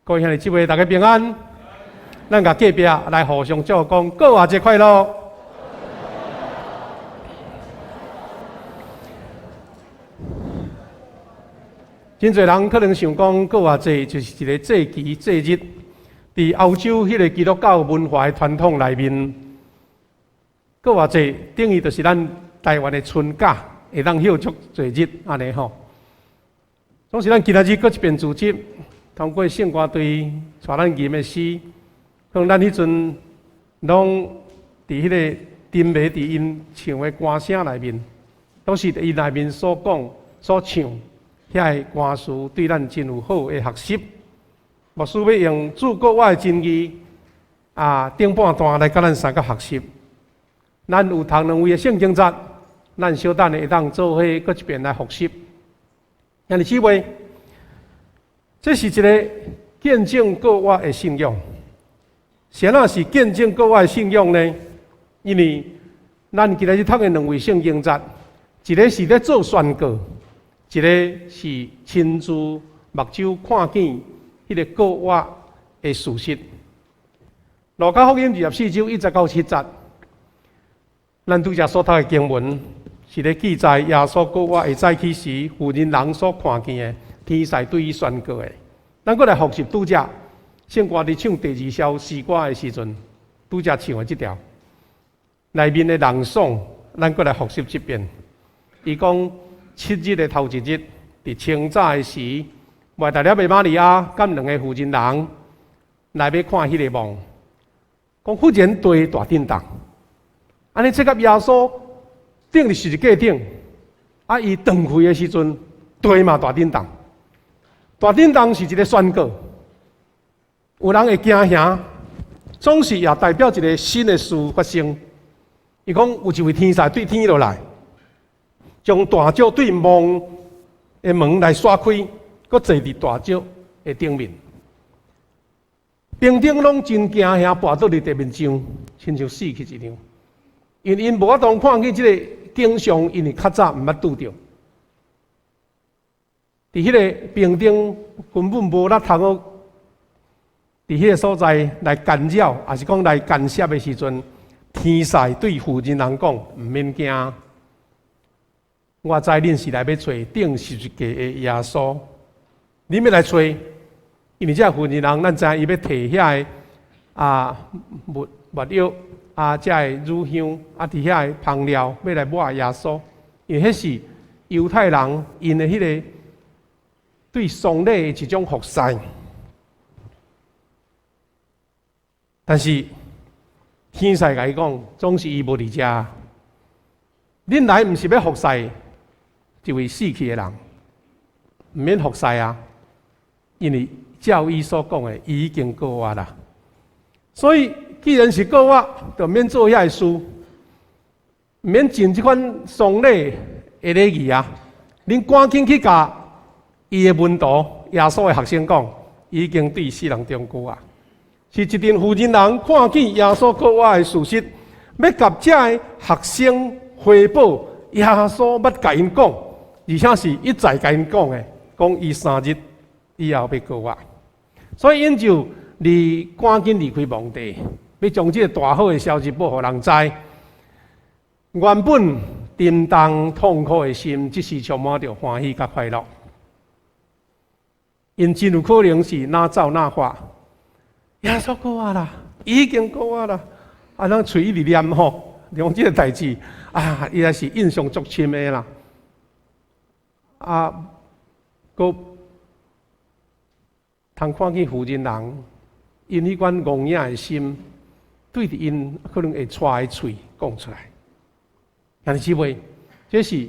各位兄弟姊妹，大家平安。咱甲隔壁来互相祝讲过活节快乐。真侪人可能想讲过活节就是一个节期节日，伫欧洲迄个基督教文化的传统内面，过活节等于就是咱台湾的春假，会当休足侪日安尼吼。总是咱今仔日搁一遍组织。通过圣歌队带咱吟的诗，像咱迄阵拢伫迄个丁美伫因唱的歌声内面，都是伊内面所讲、所唱遐个歌词，对咱真有好的学习。牧师要用主国我的真义顶半段来甲咱三个学习。咱有读两位的圣经节，咱小等会当做伙搁一遍来复习。兄弟姊妹。这是一个见证过我的信仰。啥那是见证过我的信仰呢？因为咱今日读的两位圣经节，一个是咧做宣告，一个是亲自目睭看见迄个过我的事实。路加福音24章1节到7节，咱拄则所读的经文是咧记载耶稣过我会早起时，妇人人所看见的。天使对伊宣告的，咱搁来复习拄则圣歌伫唱第2首诗歌的时阵，拄则唱的即条内面的人颂，咱搁来复习一遍。伊讲7日的头一日，伫清早的时，麦达了玛利亚甲两个妇人人来要看迄个梦，讲忽然地大震动，安尼这个耶稣顶伫十字架顶，伊断开的时阵，地嘛大震动。大震动是一个宣告，有人会惊吓，总是也代表一个新的事发生。伊讲有一位天使对天落来，将大石对梦的门来刷开，搁坐伫大石的顶面。兵丁拢真惊吓，跋倒伫地面上，亲像死去一样。因无法度看见即个景象，因为较早毋捌拄着。伫迄个兵丁根本无力通伫迄个所在来干扰，也是讲来干涉的时阵，天使对妇人人讲：毋免惊，我知恁是来要找顶十字架的耶稣，恁要来找，因为这妇人人，咱知伊要摕遐个木药这个乳香伫遐个香料，要来抹耶稣，因为迄是犹太人因的迄个。对丧礼的一种服侍，但是天使甲伊讲，总是伊无伫遮。恁来毋是要服侍一位死去的人，毋免服侍啊，因为照伊所讲的，伊已经过活啦。所以既然是过活，就免做遐个事，毋免尽即款丧礼的礼仪啊。恁赶紧去甲。伊的门徒耶稣的学生讲，已经对死人中过啊，是一群妇人人看见耶稣过活的事实，要甲这个学生汇报耶稣要甲因讲，而且是一再甲因讲的，讲伊3日以后要过活，所以因就赶紧离开墓地，要将这个大好的消息报互人知。原本沉重痛苦的心，即时充满着欢喜甲快乐。因真有可能是哪走哪发，耶稣过活啦，已经过活啦。咱嘴里念吼，讲这个代志伊也是印象足深的啦。佫通看见妇人人，因迄款戆硬的心，对着因可能会带个嘴讲出来。兄弟姊妹，这是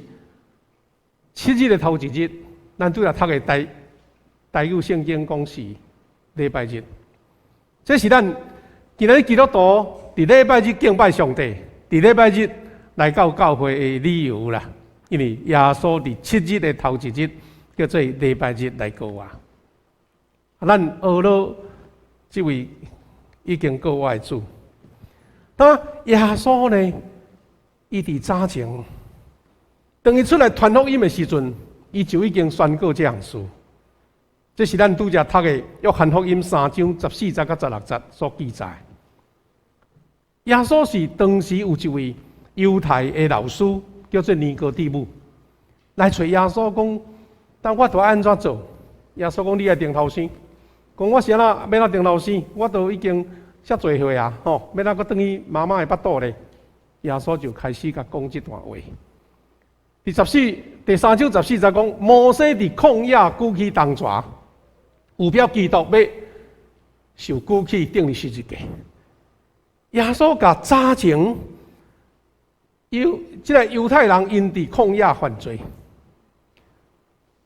7日的头一日，咱拄则读的台语圣经讲是礼拜日，这是咱今日基督徒伫礼拜日敬拜上帝，伫礼拜日来到教会的理由啦。因为耶稣伫7日的头一日叫做礼拜日来过活。咱学了这位已经过活的主，当耶稣呢，伊伫早前当伊出来传福音的时阵，伊就已经宣告这样事。这是咱拄则读的《约翰福音》3章14节到16节所记载。耶稣是当时有一位犹太的老师，叫做尼哥底母，来找耶稣讲：但我要安怎做？耶稣讲：你来定头生。讲我是安怎要定头生？我都已经遮侪岁啊，吼，要哪个等于妈妈的腹肚咧？耶稣就开始甲讲这段话。第3章14节讲：摩西伫旷野举起铜蛇，有标基督要受举起钉伫十字架。耶稣甲早前这个犹太人因伫旷野犯罪，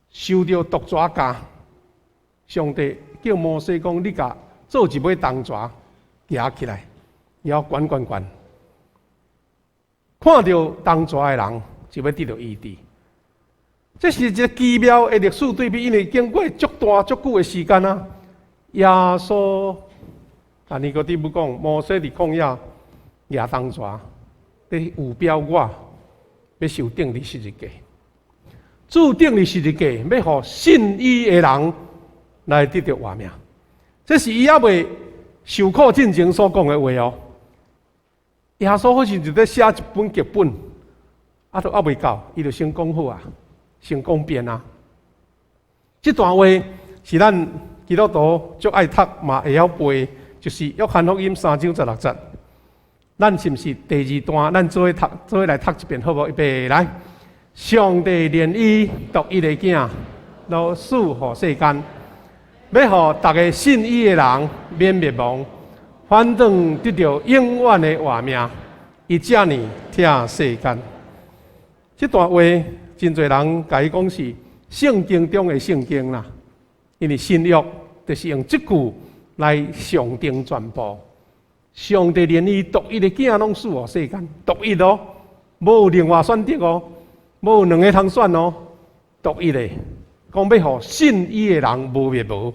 受到毒蛇咬，上帝叫摩西讲：你甲做一尾铜蛇夹起来，然后卷。看到铜蛇的人就要得到医治。这是一个奇妙的历史对比，因为经过足大足久的时间啊，耶稣尼哥底母讲，摩西伫旷野举铜蛇，咧有标我要受钉伫十字架，注定伫十字架，要互信伊的人来得到活命。这是伊还未受苦进前所讲的话哦。耶稣好像就在写一本剧本，都还未到，伊就先讲好啊，先讲遍啊。这段话是咱基督徒最爱读嘛会晓背，就是约翰福音3章16节。咱是不是第2段？咱做伙来读一遍好无？预备来。上帝怜伊独一的囝，都赐予世间，要互大家信伊的人免灭亡，反正得到永远的活命。伊遮尔疼世间。这段话真侪人甲伊讲是圣经中的圣经啦，因为新约就是用这句来象征全部。上帝连伊独一的囝拢赐予世间，独一哦，无有另外选择哦，无有两个通选哦，独一的，讲要互信伊的人无灭无，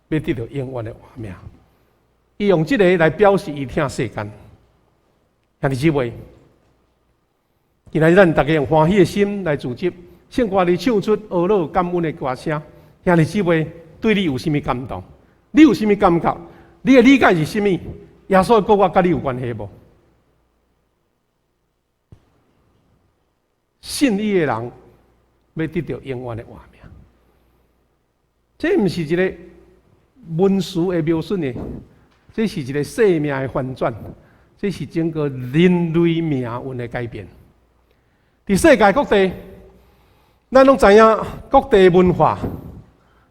要得到永远的活命。伊用这个来表示伊疼世间。兄弟姊妹，今仔日咱大家用欢喜的心来组织，圣歌里唱出懊恼感恩的歌声。兄弟姊妹，对你有甚物感动？你有甚物感觉？你的理解是甚物？耶稣跟我甲你有关系无？信伊的人要得到永远的活命。这不是一个文书的描述呢，这是一个生命的翻转，这是整个人类命运的改变。在世界各地，咱拢知影各地文化、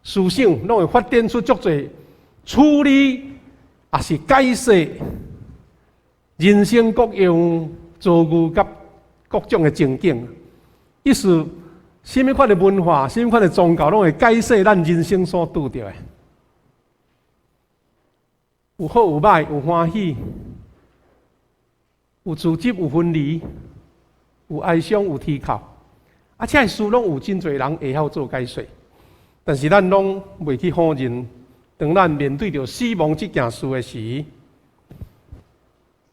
思想拢会发展出足侪处理，也是解释人生各样遭遇甲各种的情景。意思，什么款的文化、什么款的宗教，拢会解释咱人生所拄到的。有好有歹，有欢喜，有自责，有分离，有哀伤，有啼哭。这些事拢有真侪人会晓做解释，但是咱拢袂去否认。当咱面对着死亡这件事的时，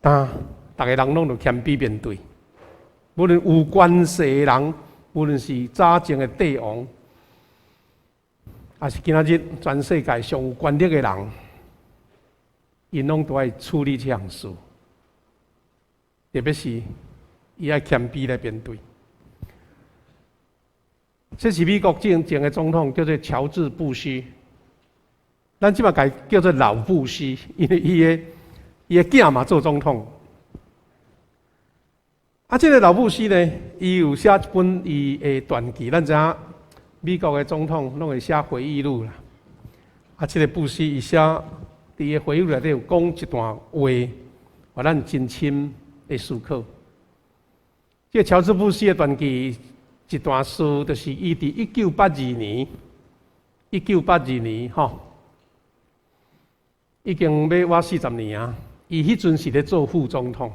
大家人拢就谦卑面对。无论有关系的人，无论是早前的帝王，还是今仔日全世界上有权力的人，因拢都爱处理这项事。特别是伊爱谦卑来面对。这是美国前的总统叫做乔治·布希，咱即马改叫做老布希，因为伊的囝嘛做总统。这个老布希呢，伊有写一本伊的传记，咱知影美国的总统拢会写回忆录啦。这个布希伊写伫伊回忆录内底有讲一段话，互咱真深的思考。这个乔治·布希的传记一段诗，就是伊伫1982年，已经要活40年啊。伊迄阵是咧做副总统。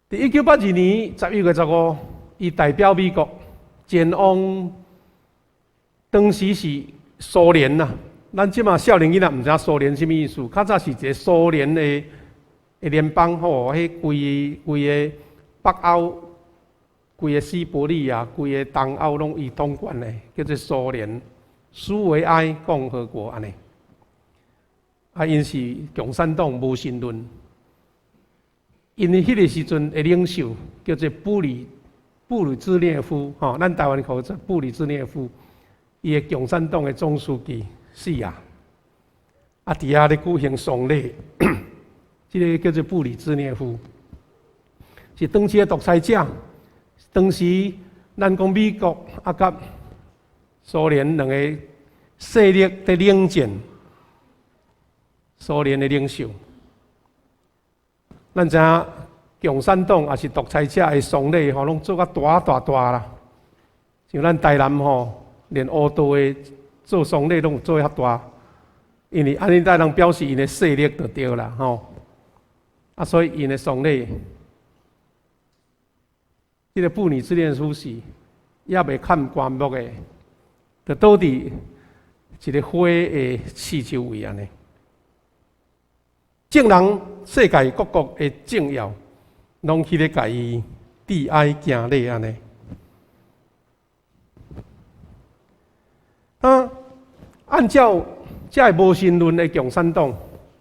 伫1982年11月15，伊代表美国前往当时是苏联呐。咱即马少年囡仔毋知影苏联什么意思？较早是一个苏联的联邦迄规个北欧规个西伯利亚、规个东欧拢伊统管的，叫做苏联苏维埃共和国安尼。因是共产党无神论，因为迄个时阵的领袖叫做布里兹涅夫，咱台湾叫做布里兹涅夫，伊个共产党的总书记死啊，伫遐咧举行丧礼，即个叫做布里兹涅夫，是当时的独裁者。当时咱讲美国甲苏联两个势力在冷战。苏联的领袖，咱知影共产党也是独裁者的丧礼拢做甲大啦。像咱台南连乌道的做丧礼拢做遐大，因为安尼才能表示因的势力就对啦所以因的丧礼，这个布里兹涅夫是也未看棺木的，就倒伫一个花的四周围安尼。众人世界各国的政要，拢去咧甲伊致哀行礼安尼。按照这无神论的共产党，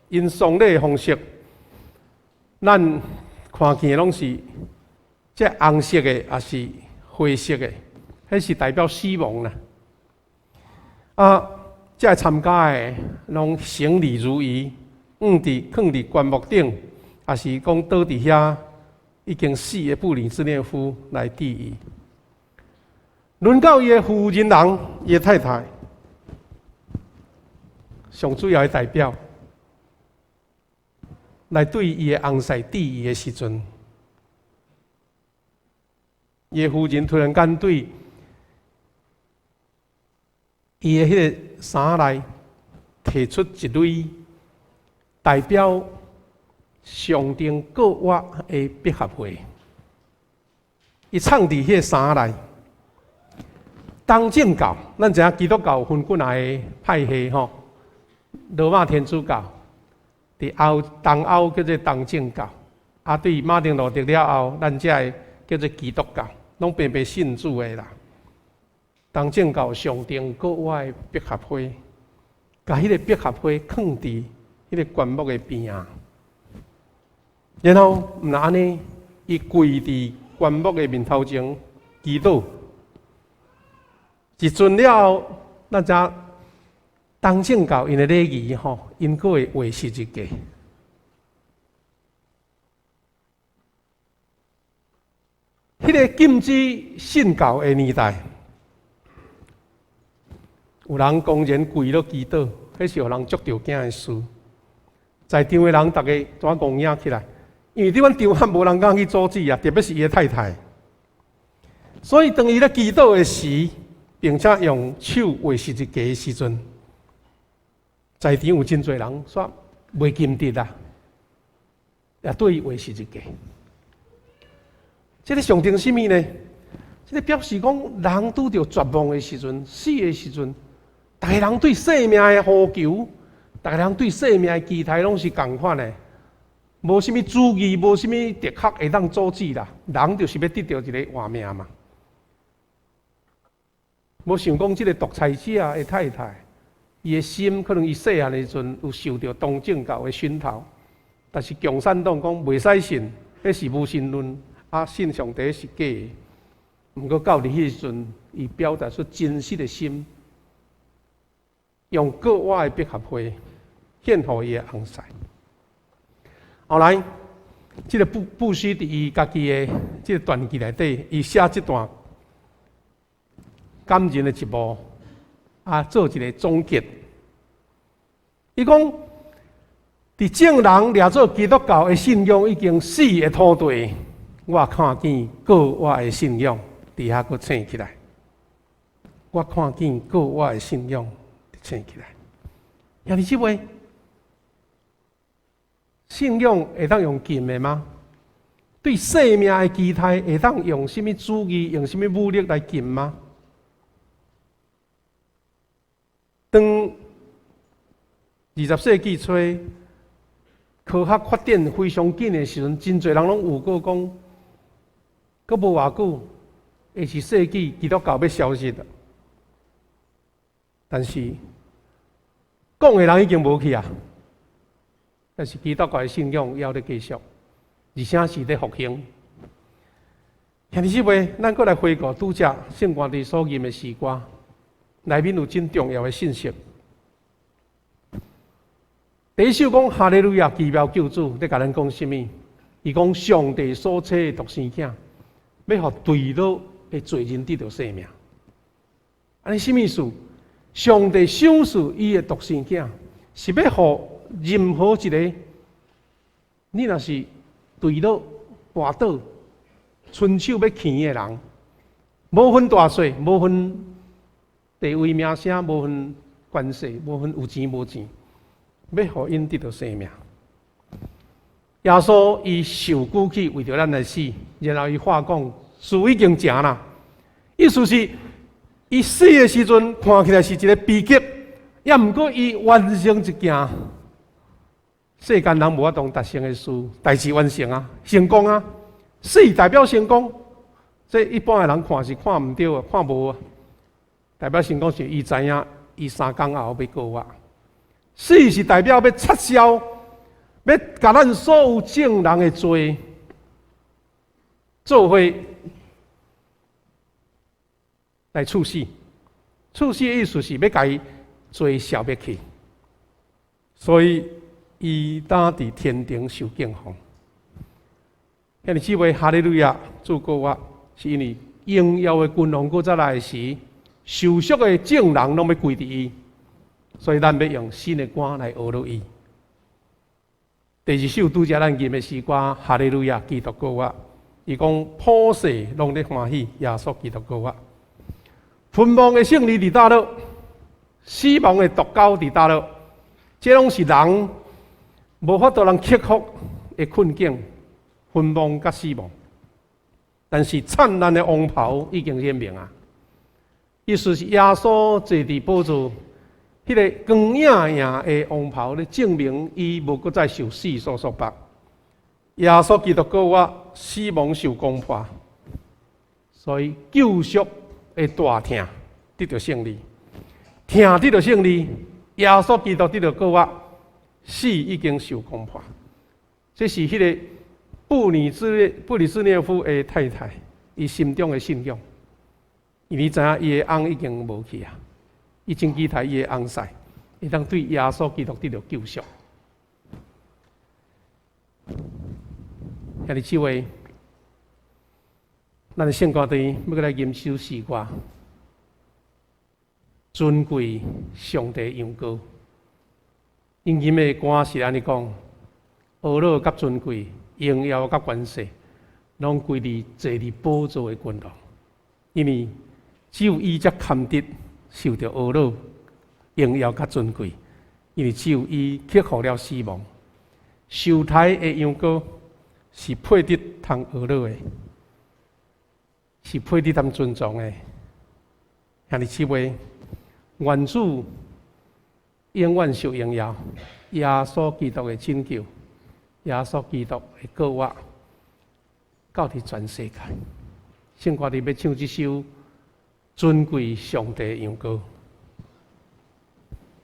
因丧礼的方式，咱看见拢是这红色的，也是灰色的，迄是代表死亡啦。这参加的拢行礼如仪。放伫棺木顶，也是讲倒伫遐已经死的布里兹涅夫来致意。轮到伊的夫人人，伊的太太，上主要的代表，来对伊的红婿致意的时阵，伊的夫人突然间对伊的迄个衫内提出一类。代表上定国外的百合花，伊藏伫迄个衫内。东正教，咱知影基督教分几来的派系罗马天主教，伫东欧叫做东正教，对马丁路德了后，咱遮个叫做基督教，拢平平信主的啦。东正教上定国外的百合花，甲迄个百合花放伫迄个棺木的边啊，然后毋但安尼，伊跪伫棺木的面头前祈祷。一阵了后，咱知东正教因的礼仪因阁会画十字架。迄个禁止信教的年代，有人公然跪落祈祷，迄是互人足着惊的事。在场的人，大家怎戆影起来？因为伫阮场汉无人敢去阻止啊，特别是伊的太太。所以当伊咧祈祷的时，并且用手画十字架的时阵，在场有真侪人煞袂禁止啦，也对伊画十字架。这个象征什么呢？这个表示讲，人拄着绝望的时阵、死的时阵，大家人对生命的呼求。大家人对生命的期待拢是共款的，无什么主义，无什么特刻会当阻止啦。人就是要得到一个活命嘛。无想讲，这个独裁者的太太，伊的心可能伊细汉的时阵有受到东正教的熏陶，但是共产党讲袂使信，迄是无神论，信上帝是假的。毋过到伫迄时阵，伊表达出真实的心，用国外的百合花。献互伊的红婿。后来，这个布希伫伊家己的这个传记内底，伊写这段感人的一幕，做一个总结。伊讲，伫众人掠做基督教的信仰已经死的土地，我看见国外的信仰伫遐佫醒起来。我看见国外的信仰醒起来。兄弟姊妹，信仰会当用禁的吗？对生命的期待会当用什么主义、用什么武力来禁吗？当20世纪初科学发展非常紧的时阵，真侪人拢有过讲，阁无偌久，是世纪基督教要消失了。但是讲的人已经无去啊，但是基督教的信仰要咧继续，而且是咧复兴。兄弟姊妹，咱搁来回顾拄则圣光地所吟的诗歌，内面有真重要的信息。第一首讲哈利路亚，奇妙救主，咧甲咱讲什么？伊讲上帝所赐的独生囝，要互坠落的罪人得到生命。安尼什么意思？上帝赏赐伊的独生囝，是要互任何一个你若是坠落、滑倒、伸手要起的人，无分大小，无分地位名声，无分关系，无分有钱无钱，要互因得到生命。耶稣伊受苦去，为着咱来死，然后伊话讲，事已经成啦。意思是，伊死的时阵看起来是一个悲剧，也毋过伊完成一件世间人无法度达成的事，代志完成啊，成功啊，死代表成功。这一般的人看是看唔到啊，看无啊。代表成功是伊知影，伊3天后要过我。死是代表要撤销。要甲咱所有正人的罪做伙来处死，处死的意思是要甲伊罪消灭去，所以伊当伫天庭受敬奉。兄弟姊妹，哈利路亚！主告我，是因为荣耀的君王搁再来时，受赎的正人拢要归伫伊，所以咱要用新的歌来学落伊。第二首拄则咱吟的诗歌，哈利路亚，基督告我。伊讲普世拢咧欢喜，耶稣基督告我。坟墓的胜利伫倒落，死亡的毒钩伫倒落，这拢是人无法度人克服的困境，坟墓甲死亡。但是灿烂的王袍已经显明啊！意思是耶稣坐伫宝座。迄个光影影的王袍咧，证明伊无搁再受死所束缚。耶稣基督告我，死亡受攻破，所以救赎的大疼得到胜利，疼得到胜利。耶稣基督得到告我，死已经受攻破。这是迄个布里斯涅夫的太太，伊心中的信仰，因为知影伊的翁已经无去啊。伊真期待伊的翁婿，会当对耶稣基督得到救赎。兄弟姊妹，咱的圣歌队要来吟首诗歌，尊贵上帝扬歌。因吟的歌是安尼讲：恶乐甲尊贵、荣耀甲权势，拢归伫坐伫宝座的君王，因为只有伊才堪得。受到恶乐、荣耀甲尊贵，因为只有伊克服了死亡。受台的羊羔是配得通恶乐的，是配得通尊重的。兄弟姊妹，愿主永远受荣耀。耶稣基督的拯救，耶稣基督的告我，到伫全世界。圣歌里要唱这首。尊贵上帝的羊羔。